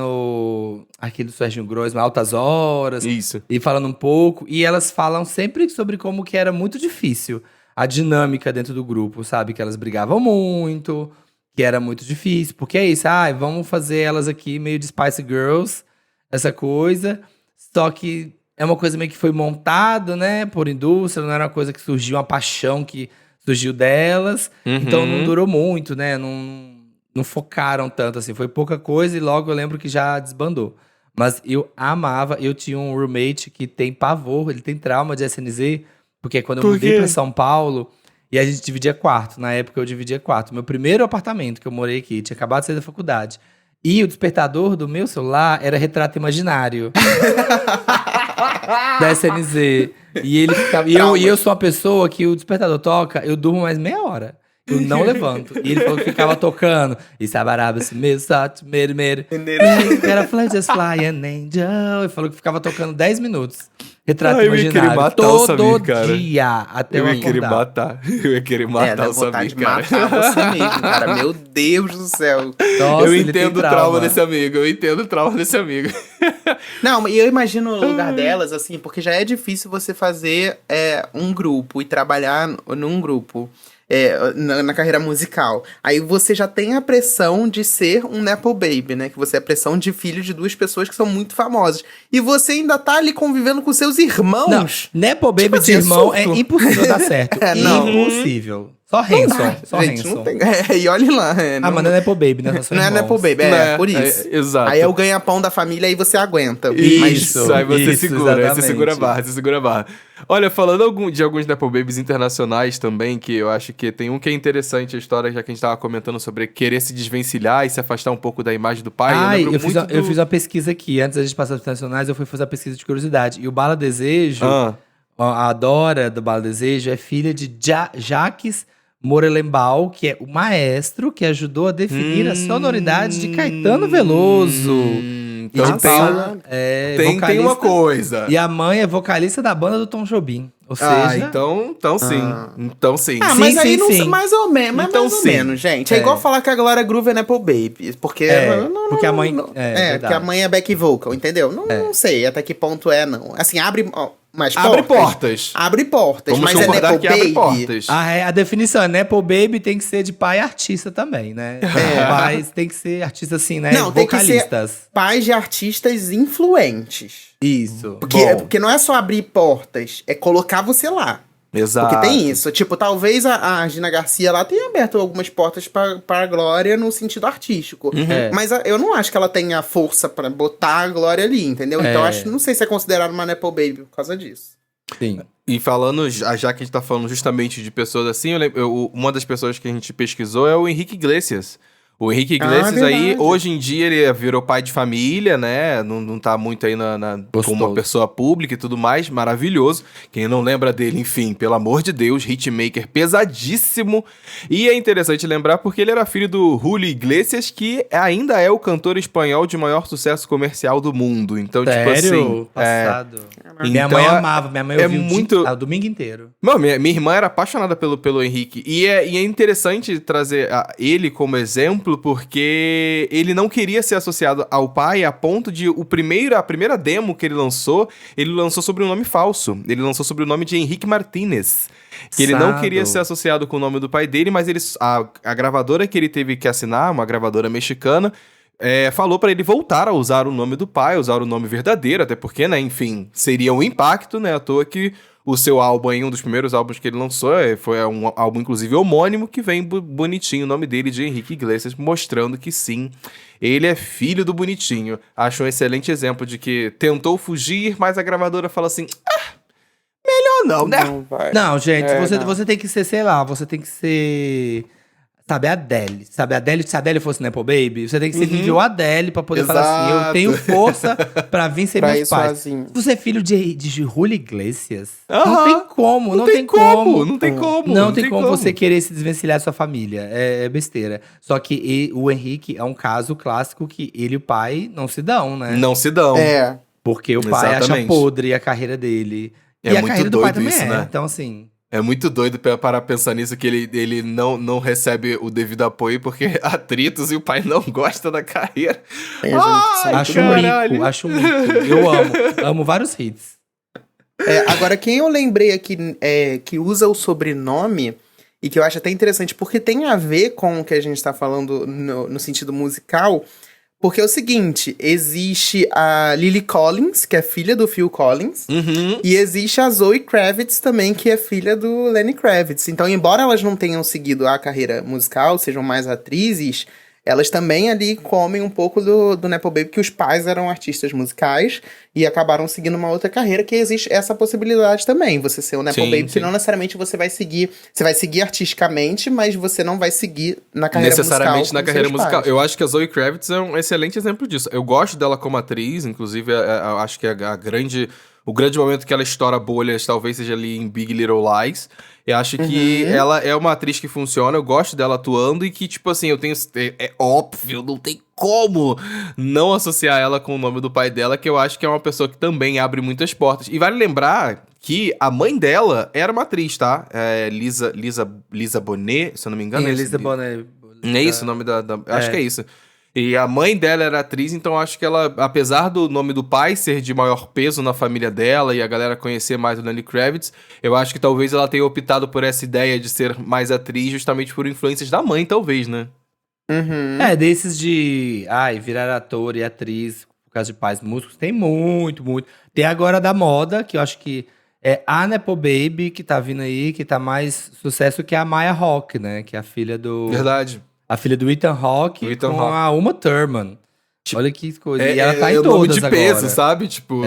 B: aqui do Serginho Groisman, Altas Horas.
A: Isso.
B: E falando um pouco. E elas falam sempre sobre como que era muito difícil a dinâmica dentro do grupo, sabe? Que elas brigavam muito, que era muito difícil. Porque é isso, vamos fazer elas aqui meio de Spice Girls, essa coisa. Só que é uma coisa meio que foi montado, né, por indústria, não era uma coisa que surgiu, uma paixão que surgiu delas. Então não durou muito, né, não focaram tanto, assim. Foi pouca coisa e logo eu lembro que já desbandou. Mas eu amava, eu tinha um roommate que tem pavor, ele tem trauma de SNZ, porque quando eu mudei pra São Paulo, e a gente dividia quarto, na época eu dividia quarto. Meu primeiro apartamento que eu morei aqui, tinha acabado de sair da faculdade. E o despertador do meu celular era retrato imaginário. Da SNZ. E ele ficava. E eu sou uma pessoa que o despertador toca, eu durmo mais meia hora. Eu não levanto. E ele falou que ficava tocando. E sabaraba assim, meu sato, mere. Era fly, just fly an angel. Ele falou que ficava tocando 10 minutos. Retrato imaginário. Todo dia. Até eu acordar.
A: Eu ia querer matar o Samir, cara.
C: Matar você mesmo, cara. Meu Deus do céu.
B: Nossa,
A: eu entendo o trauma desse amigo.
C: Não, e eu imagino o lugar delas, assim, porque já é difícil você fazer um grupo e trabalhar num grupo. Na carreira musical. Aí você já tem a pressão de ser um Nepo Baby, né? Que você é a pressão de filho de duas pessoas que são muito famosas. E você ainda tá ali convivendo com seus irmãos.
B: Não, Nepo Baby
C: tipo
B: de
C: assim,
B: irmão é impossível dar certo.
C: Não.
B: Impossível. Só Hanson. Só
C: Gente,
B: Hanson.
C: não tem. E olhe lá.
B: Mas não é Nepo Baby, né?
C: Não é Nepo Baby, por isso.
A: Exato.
C: Aí é o ganha-pão da família e você aguenta.
A: Isso, aí você segura,
B: exatamente.
A: aí você segura a barra. Olha, falando de alguns Nepo Babies internacionais também, que eu acho que tem um que é interessante, a história, já que a gente tava comentando sobre querer se desvencilhar e se afastar um pouco da imagem do pai.
B: Eu fiz uma pesquisa aqui, antes da gente passar dos internacionais, eu fui fazer uma pesquisa de curiosidade. E o Bala Desejo, a Dora do Bala Desejo, é filha de Jacques Morelenbaum, que é o maestro que ajudou a definir a sonoridade de Caetano Veloso.
A: Então tem uma coisa.
B: E a mãe é vocalista da banda do Tom Jobim. Ou seja...
A: Então sim. Então sim.
C: Mas
B: sim,
C: aí
B: sim.
C: não mais ou menos.
A: Então,
C: mais ou menos, gente. É igual falar que a Glória Groove é Nepo Baby. Porque...
B: porque a mãe...
C: porque a mãe é back vocal, entendeu? Não sei até que ponto não. Assim, abre
A: portas.
C: Abre portas.
A: Vamos
C: mas
A: concordar
C: Nepo
A: que
C: Baby.
A: abre portas.
B: A definição é Nepo Baby tem que ser de pai artista também, né? Pais tem que ser artista assim, né?
C: Não,
B: vocalistas.
C: Tem que ser pais de artistas influentes.
B: Isso.
C: Porque não é só abrir portas, é colocar você lá.
A: Exato.
C: Porque tem isso. Tipo, talvez a Gina Garcia lá tenha aberto algumas portas pra Glória no sentido artístico. Mas eu não acho que ela tenha força pra botar a Glória ali, entendeu? Então não sei se é considerado uma Nepo Baby por causa disso.
B: Sim.
A: E falando, já que a gente tá falando justamente de pessoas assim, uma das pessoas que a gente pesquisou é o Henrique Iglesias. O Henrique Iglesias aí, hoje em dia, ele virou pai de família, né? Não tá muito aí como uma pessoa pública e tudo mais. Maravilhoso. Quem não lembra dele, enfim, pelo amor de Deus, hitmaker pesadíssimo. E é interessante lembrar porque ele era filho do Julio Iglesias, que ainda é o cantor espanhol de maior sucesso comercial do mundo. Então, tipo assim...
B: Passado. Minha
A: Então,
B: mãe amava, minha mãe ouvia
A: o
B: domingo inteiro.
A: Não, minha irmã era apaixonada pelo Henrique. E é interessante trazer ele como exemplo, exemplo porque ele não queria ser associado ao pai a ponto de a primeira demo que ele lançou sob um nome falso. Ele lançou sob o nome de Henrique Martínez. Que ele não queria ser associado com o nome do pai dele, mas a gravadora que ele teve que assinar, uma gravadora mexicana, falou pra ele voltar a usar o nome do pai, usar o nome verdadeiro, até porque, né, enfim, seria um impacto, né, à toa que o seu álbum aí, um dos primeiros álbuns que ele lançou, foi um álbum, inclusive, homônimo, que vem bonitinho o nome dele de Henrique Iglesias, mostrando que sim, ele é filho do Bonitinho. Acho um excelente exemplo de que tentou fugir, mas a gravadora fala assim, melhor não, né?
B: Não, gente, você tem que ser, sei lá, você tem que ser... Sabe, a Adele. Se a Adele fosse Nepo Baby, você tem que ser nível Adele pra poder falar assim, eu tenho força pra vir ser meus pais.
C: Sozinho.
B: Se você é filho de Julio Iglesias,
A: Aham.
B: não tem como.
A: Não tem como
B: você querer se desvencilhar da sua família. É besteira. Só que o Henrique é um caso clássico que ele e o pai não se dão, né?
A: Não se dão.
B: Porque o pai
A: Exatamente.
B: acha podre a carreira dele.
A: É
B: E a
A: muito
B: carreira do pai
A: doido
B: também
A: isso, né?
B: Então, assim...
A: É muito doido para pensar nisso, que ele não recebe o devido apoio porque atritos e o pai não gosta da carreira.
B: Acho um mico. Eu amo vários hits.
C: Agora, quem eu lembrei aqui que usa o sobrenome, e que eu acho até interessante, porque tem a ver com o que a gente tá falando no sentido musical, porque é o seguinte, existe a Lily Collins, que é filha do Phil Collins, e existe a Zoe Kravitz também, que é filha do Lenny Kravitz. Então, embora elas não tenham seguido a carreira musical, sejam mais atrizes, elas também ali comem um pouco do Nepo Baby, que os pais eram artistas musicais e acabaram seguindo uma outra carreira, que existe essa possibilidade também. Você ser o Nepo Baby, que não necessariamente você vai seguir artisticamente, mas você não vai seguir na carreira musical.
A: Necessariamente na carreira musical. Eu acho que a Zoe Kravitz é um excelente exemplo disso. Eu gosto dela como atriz, inclusive eu acho que o grande momento que ela estoura bolhas talvez seja ali em Big Little Lies. Eu acho que ela é uma atriz que funciona, eu gosto dela atuando e que, tipo assim, é óbvio, não tem como não associar ela com o nome do pai dela, que eu acho que é uma pessoa que também abre muitas portas. E vale lembrar que a mãe dela era uma atriz, tá? Lisa Bonet, se eu não me engano.
B: Lisa Bonet.
A: É isso o nome da... Acho que é isso. E a mãe dela era atriz, então acho que ela, apesar do nome do pai ser de maior peso na família dela e a galera conhecer mais o Lenny Kravitz, eu acho que talvez ela tenha optado por essa ideia de ser mais atriz justamente por influências da mãe, talvez, né?
B: Desses de virar ator e atriz por causa de pais músicos, tem muito. Tem agora da moda, que eu acho que é a Nepo Baby, que tá vindo aí, que tá mais sucesso que a Maya Hawke, né? Que é a filha do...
A: Verdade.
B: A filha do Ethan Hawke com a Uma Thurman. Olha que coisa. E ela tá em
A: nome
B: todas
A: de
B: agora.
A: peso, sabe? Tipo,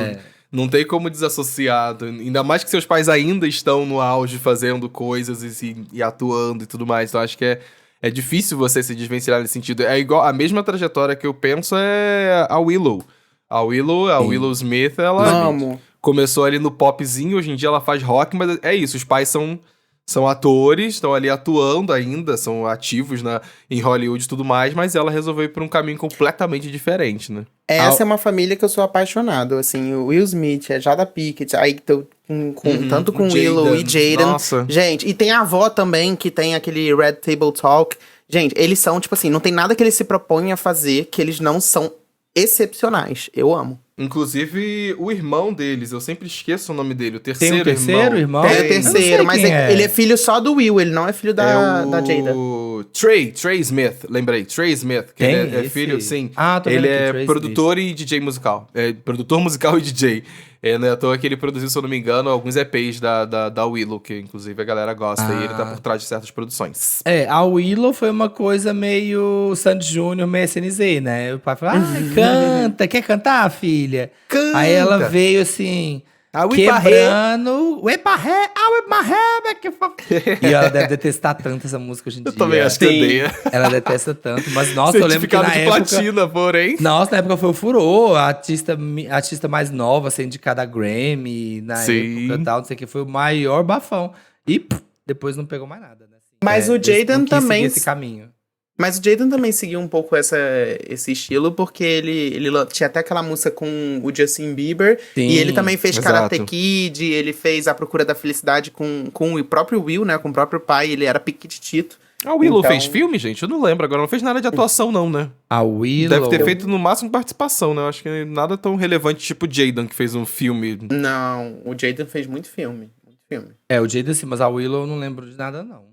A: não tem como desassociar. Ainda mais que seus pais ainda estão no auge fazendo coisas e atuando e tudo mais. Então acho que é difícil você se desvencilhar nesse sentido. É igual, a mesma trajetória que eu penso é a Willow. A Willow Smith, ela começou ali no popzinho, hoje em dia ela faz rock, mas é isso, os pais são atores, estão ali atuando ainda, são ativos em Hollywood e tudo mais, mas ela resolveu ir por um caminho completamente diferente, né?
C: Essa é uma família que eu sou apaixonado, assim, o Will Smith, a Jada Pinkett, aí tô tanto com Willow e Jaden.
A: Nossa.
C: Gente, e tem a avó também, que tem aquele Red Table Talk. Gente, eles são, tipo assim, não tem nada que eles se propõem a fazer que eles não são excepcionais. Eu amo.
A: Inclusive, o irmão deles, eu sempre esqueço o nome dele, o
B: Tem
A: terceiro
B: um terceiro irmão?
C: Tem o terceiro, mas ele é filho só do Will, ele não é filho da Jada.
A: Trey Smith, lembrei, Trey Smith, que ele é
B: esse?
A: filho, sim.
B: Tô
A: ele
B: vendo aqui,
A: é
B: Trey
A: produtor e DJ musical. É produtor musical e DJ. Não é à toa que ele produziu, se eu não me engano, alguns EPs da Willow, que inclusive a galera gosta, e ele tá por trás de certas produções.
B: A Willow foi uma coisa meio Sandy Júnior, meio SNZ, né? O pai falou, canta, quer cantar, filha?
A: Canta!
B: Aí ela veio assim, quebrando... E ela deve detestar tanto essa música hoje em dia.
A: Eu também acho que odeia.
B: Ela detesta tanto, mas nossa, eu lembro que na época...
A: platina, porém.
B: Nossa, na época foi o furor, a artista mais nova, ser indicada a Grammy, na época e tal, não sei o que, foi o maior bafão. E depois não pegou mais nada, né?
C: Mas o Jaden também...
B: esse caminho.
C: Mas o Jaden também seguiu um pouco esse estilo, porque ele tinha até aquela música com o Justin Bieber. Sim, e ele também fez Karate Kid, ele fez A Procura da Felicidade com o próprio Will, né? Com o próprio pai, ele era piquitito.
A: A Willow
C: Então-
A: fez filme, gente? Eu não lembro agora. Não fez nada de atuação, não, né?
B: A Willow...
A: Deve ter feito no máximo participação, né? Eu acho que nada tão relevante, tipo Jaden, que fez um filme.
C: Não, o Jaden fez muito filme. Muito filme.
B: É, o Jada sim, mas a Willow eu não lembro de nada, não.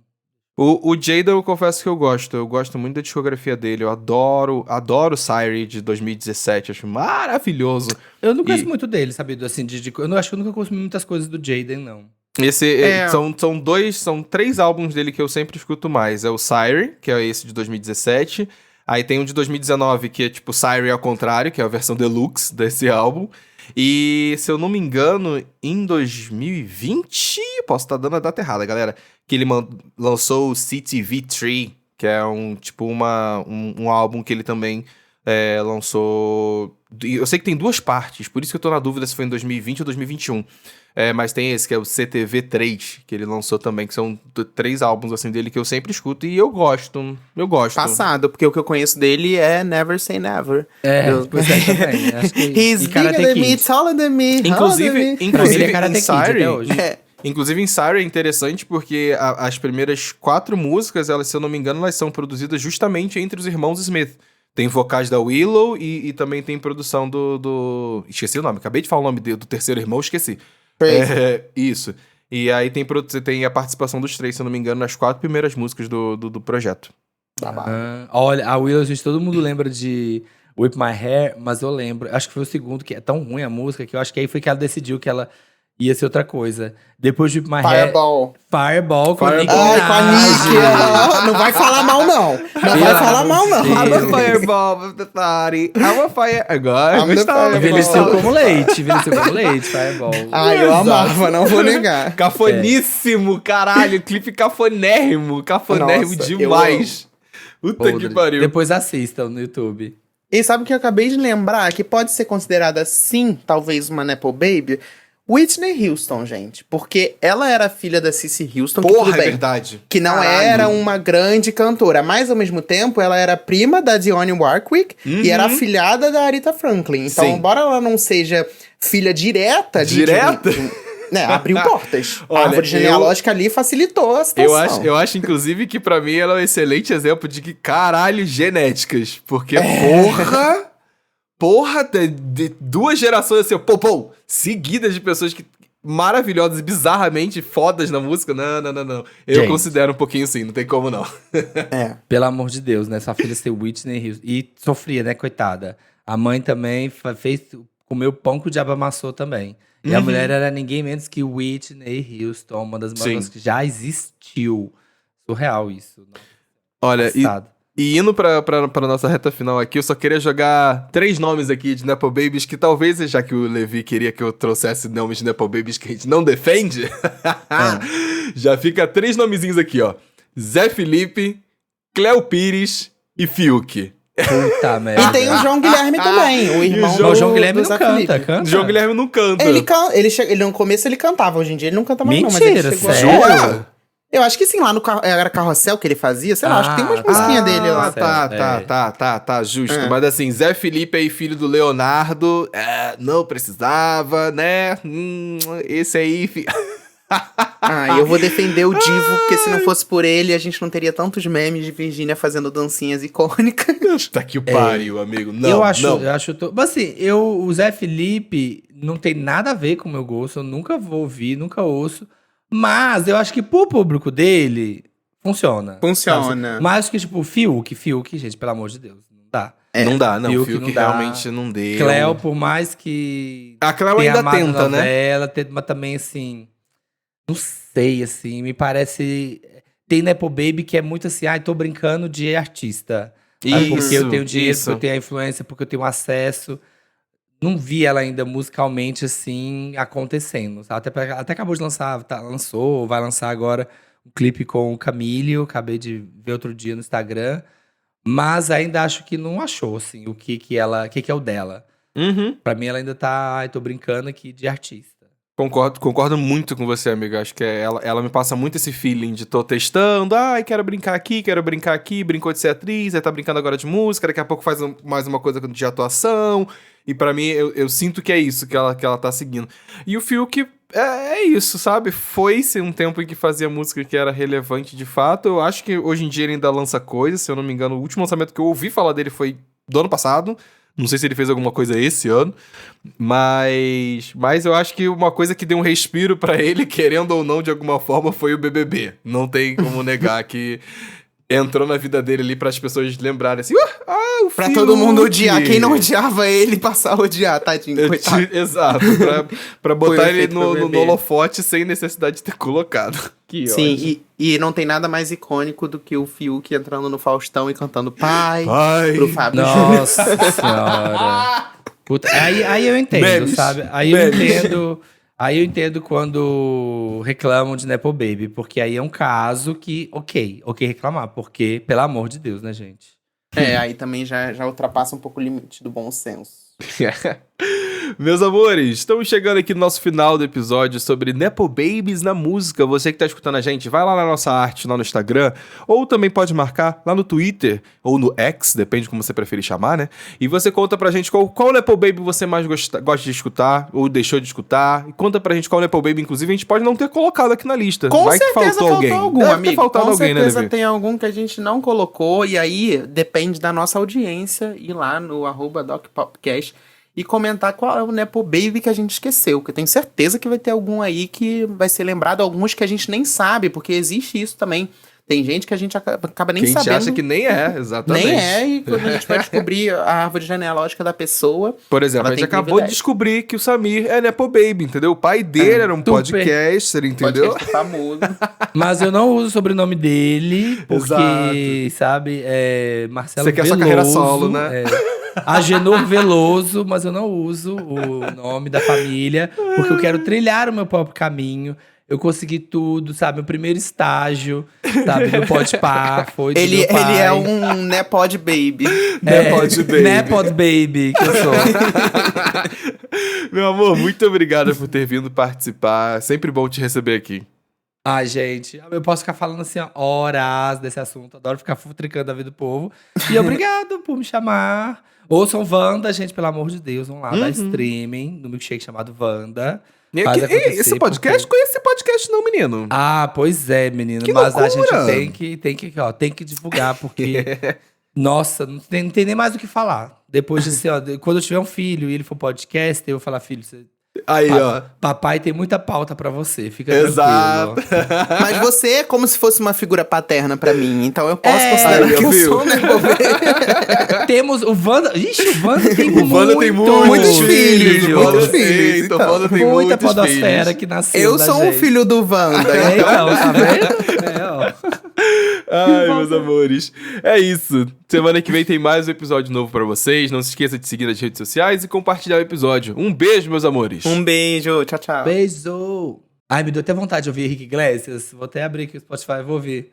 A: O Jaden, eu confesso que eu gosto. Eu gosto muito da discografia dele. Eu adoro Syrie de 2017. Acho maravilhoso.
B: Eu não conheço
A: E-
B: muito dele, sabe? Assim, eu não acho que eu nunca consumi muitas coisas do Jaden, não.
A: São 3 álbuns dele que eu sempre escuto mais. É o Syrie, que é esse de 2017. Aí tem um de 2019, que é tipo Syrie ao contrário, que é a versão deluxe desse álbum. E, se eu não me engano, em 2020, posso estar dando a data errada, galera, que ele lançou o CTV3, que é um álbum que ele também lançou... Eu sei que tem 2 partes, por isso que eu tô na dúvida se foi em 2020 ou 2021. Mas tem esse, que é o CTV3, que ele lançou também, que são 3 álbuns assim dele que eu sempre escuto e eu gosto. Eu gosto.
C: Passado, porque o que eu conheço dele é Never Say Never.
B: Pois é, também. Acho que...
C: He's
B: e
C: bigger
B: Karate
C: than me,
B: Kid.
C: taller than me,
A: Inclusive,
B: Pra mim, ele é
A: em
B: Karate Kid
A: Syrie,
B: até hoje.
A: inclusive em Syrie é interessante porque as primeiras 4 músicas, elas, se eu não me engano, elas são produzidas justamente entre os irmãos Smith. Tem vocais da Willow e também tem produção do... Esqueci o nome, acabei de falar o nome do terceiro irmão, esqueci.
C: Crazy.
A: Isso. E aí tem a participação dos 3, se eu não me engano, nas 4 primeiras músicas do projeto.
B: Olha, a Willow, gente, todo mundo lembra de Whip My Hair, mas eu lembro, acho que foi o segundo, que é tão ruim a música, que eu acho que aí foi que ela decidiu que ela ia ser outra coisa. Depois de Whip My Hair... Fireball com a Nicki
C: Ai, com a
B: Minaj.
C: Nick. Não vai falar mal, não. Não vai falar mal, não.
B: Deus.
A: I'm a fireball of the party. I'm a fire... Agora,
C: I'm the
A: gostava.
C: fireball.
B: Envelheceu como leite, Fireball.
C: Ai, eu
A: Exato.
C: amava, não vou negar.
A: Cafoníssimo, caralho. Clipe cafonérrimo. Cafonérrimo
C: Nossa,
A: demais. Puta que
B: Podre.
A: pariu.
B: Depois assistam no YouTube.
C: E sabe o que eu acabei de lembrar? Que pode ser considerada, sim, talvez uma Nepo Baby? Whitney Houston, gente. Porque ela era filha da Cissy Houston, que
A: Porra,
C: tudo
A: é
C: bem.
A: verdade.
C: Que não
A: Caralho.
C: era uma grande cantora, mas ao mesmo tempo ela era prima da Dionne Warwick e era afilhada da Aretha Franklin. Então,
A: Sim.
C: embora ela não seja filha direta
A: Direta?
C: né, abriu portas.
A: Olha,
C: A árvore genealógica ali facilitou a situação.
A: Eu acho, inclusive, que pra mim ela é um excelente exemplo de que, caralho, genéticas. Porque, porra, de 2 gerações assim, pô, seguidas de pessoas que maravilhosas e bizarramente fodas na música. Não. Eu
B: Gente.
A: considero um pouquinho sim, não tem como não.
B: Pelo amor de Deus, né? Sua filha ser Whitney Houston. E sofria, né, coitada. A mãe também comeu pão que o diabo amassou também. E a mulher era ninguém menos que Whitney Houston, uma das maiores
A: Sim.
B: que já existiu. Surreal isso.
A: Olha,
B: Passado.
A: e indo pra nossa reta final aqui, eu só queria jogar 3 nomes aqui de Nepo Babies que talvez, já que o Levi queria que eu trouxesse nomes de Nepo Babies que a gente não defende, já fica 3 nomezinhos aqui, ó. Zé Felipe, Cléo Pires e Fiuk.
B: Puta merda.
C: E tem o João Guilherme também, o irmão
A: João-
B: Não, o João Guilherme
C: do
B: não
C: Zé
B: canta,
C: Felipe.
B: canta.
A: João Guilherme não canta.
C: Ele no começo ele cantava, hoje em dia ele não canta mais não, mas
B: Mentira,
C: ele chegou
B: sério?
C: a... Eu acho que sim, lá no era Carrossel que ele fazia, sei lá, acho que tem umas musiquinhas dele lá.
A: Tá, justo. Mas assim, Zé Felipe aí, filho do Leonardo, não precisava, né? Esse aí...
C: Ah, eu vou defender o Divo, porque se não fosse por ele, a gente não teria tantos memes de Virgínia fazendo dancinhas icônicas.
A: Tá que pariu, amigo. Não,
B: eu acho,
A: não.
B: eu acho. Mas assim, o Zé Felipe não tem nada a ver com o meu gosto. Eu nunca vou ouvir, nunca ouço. Mas eu acho que pro público dele, funciona.
C: Funciona.
B: Sabe? Mas que, tipo, Fiuk, gente, pelo amor de Deus, não dá.
A: Não dá, não.
B: Fiuk
A: Fiuk
B: não dá.
A: realmente não deu.
B: Cléo, por mais que
A: A Cléo
B: tenha
A: ainda
B: amado a
A: tenta, né?
B: novela, mas também, assim, não sei, assim, me parece... Tem Nepo Baby que é muito assim, tô brincando de artista. Sabe? Porque eu tenho dinheiro,
A: isso.
B: porque eu tenho a influência, porque eu tenho acesso. Não vi ela ainda musicalmente, assim, acontecendo. Sabe? Até acabou de lançar, lançou, vai lançar agora um clipe com o Camilo. Acabei de ver outro dia no Instagram. Mas ainda acho que não achou, assim, o que é o dela.
A: Uhum.
B: Pra mim, ela ainda tá, tô brincando aqui de artista.
A: Concordo muito com você, amiga. Acho que ela me passa muito esse feeling de tô testando. Quero brincar aqui, brincou de ser atriz, aí tá brincando agora de música, daqui a pouco faz mais uma coisa de atuação. E pra mim, eu sinto que é isso que ela tá seguindo. E o Fiuk, é isso, sabe? Foi-se um tempo em que fazia música que era relevante de fato. Eu acho que hoje em dia ele ainda lança coisas, se eu não me engano. O último lançamento que eu ouvi falar dele foi do ano passado. Não sei se ele fez alguma coisa esse ano. Mas eu acho que uma coisa que deu um respiro pra ele, querendo ou não, de alguma forma, foi o BBB. Não tem como negar que entrou na vida dele ali para as pessoas lembrarem assim, o
C: Pra
A: Fiuk.
C: todo mundo odiar. Quem não odiava ele, passar a odiar, tadinho, coitado.
A: Exato, pra botar
C: Foi o
A: ele
C: efeito
A: no
C: BBB.
A: holofote sem necessidade de ter colocado. Que
C: Sim,
A: ódio.
C: e não tem nada mais icônico do que o Fiuk entrando no Faustão e cantando pai,
A: Ai.
C: pro Fábio Júnior.
B: Nossa senhora. Puta, aí eu entendo,
A: Memes.
B: sabe? Aí eu entendo quando reclamam de Nepo Baby, porque aí é um caso que, ok reclamar, porque, pelo amor de Deus, né, gente?
C: Aí também já ultrapassa um pouco o limite do bom senso.
A: Meus amores, estamos chegando aqui no nosso final do episódio sobre Nepo Babies na música. Você que tá escutando a gente, vai lá na nossa arte, lá no Instagram, ou também pode marcar lá no Twitter, ou no X, depende de como você preferir chamar, né? E você conta pra gente qual Nepo Baby você mais gosta de escutar, ou deixou de escutar. E conta pra gente qual Nepo Baby, inclusive, a gente pode não ter colocado aqui na lista.
C: Com
A: Vai que
C: certeza
A: faltou alguém.
C: algum,
A: Deve
C: amigo.
A: ter faltado
C: Com
A: alguém, né,
C: certeza
A: Levi?
C: tem algum que a gente não colocou, e aí depende da nossa audiência ir lá no @DocPopcast e comentar qual é o Nepo Baby que a gente esqueceu, que eu tenho certeza que vai ter algum aí que vai ser lembrado, alguns que a gente nem sabe, porque existe isso também. Tem gente que a gente acaba nem
A: Que a gente
C: sabendo.
A: acha que nem é, exatamente.
C: Nem é, e quando a gente vai descobrir a árvore genealógica da pessoa.
A: Por exemplo,
C: ela
A: a gente
C: tem
A: acabou de
C: privilégio.
A: descobrir que o Samir é Nepo Baby, entendeu? O pai dele era um
B: super.
A: podcaster, entendeu?
C: Podcast famoso.
B: Mas eu não uso o sobrenome dele, porque,
A: Exato.
B: sabe, é Marcelo
A: Você quer
B: Veloso.
A: sua carreira solo, né?
B: Agenor Veloso, mas eu não uso o nome da família, porque eu quero trilhar o meu próprio caminho. Eu consegui tudo, sabe? Meu primeiro estágio, sabe? No Podpah, foi do
C: Ele
B: meu pai.
C: é um Nepod Baby.
A: Nepod Baby.
B: Nepod Baby, que eu sou.
A: Meu amor, muito obrigado por ter vindo participar. Sempre bom te receber aqui.
B: Ai, gente, eu posso ficar falando assim, ó, horas desse assunto. Adoro ficar futricando a vida do povo. E obrigado por me chamar. Ouçam Wanda, gente, pelo amor de Deus. Vão lá, dá streaming no milkshake chamado Wanda. Faz acontecer,
A: Esse podcast?
B: porque-
A: Conhece esse podcast não, menino?
B: Ah, pois é, menino.
A: Que
B: Mas a
A: loucura!
B: gente tem que divulgar, porque... Nossa, não tem nem mais o que falar. Depois de assim, ó, quando eu tiver um filho e ele for podcast, eu vou falar, filho,
A: Aí, ó.
B: papai tem muita pauta pra você, fica
A: Exato.
B: tranquilo.
C: Mas você é como se fosse uma figura paterna pra mim, então eu posso
B: É,
C: considerar que eu
A: viu?
C: sou um Nepo Baby.
B: Temos o Wanda. Ixi, o Wanda tem
A: O Wanda tem
C: muitos filhos,
A: o Wanda
C: muitos
A: tem,
C: filhos,
A: então,
C: então.
A: o Wanda tem
B: Muita
A: muitos
B: podosfera
A: filhos.
B: que nasceu
C: Eu
B: da
C: sou um
B: gente.
C: filho do Wanda.
B: É,
C: então.
B: então, tá vendo? É, ó.
A: Ai, meus amores. É isso. Semana que vem tem mais um episódio novo pra vocês. Não se esqueça de seguir nas redes sociais e compartilhar o episódio. Um beijo, meus amores.
C: Um beijo, tchau, tchau.
B: Beijo! Ai, me deu até vontade de ouvir Henrique Iglesias. Vou até abrir aqui o Spotify e vou ouvir.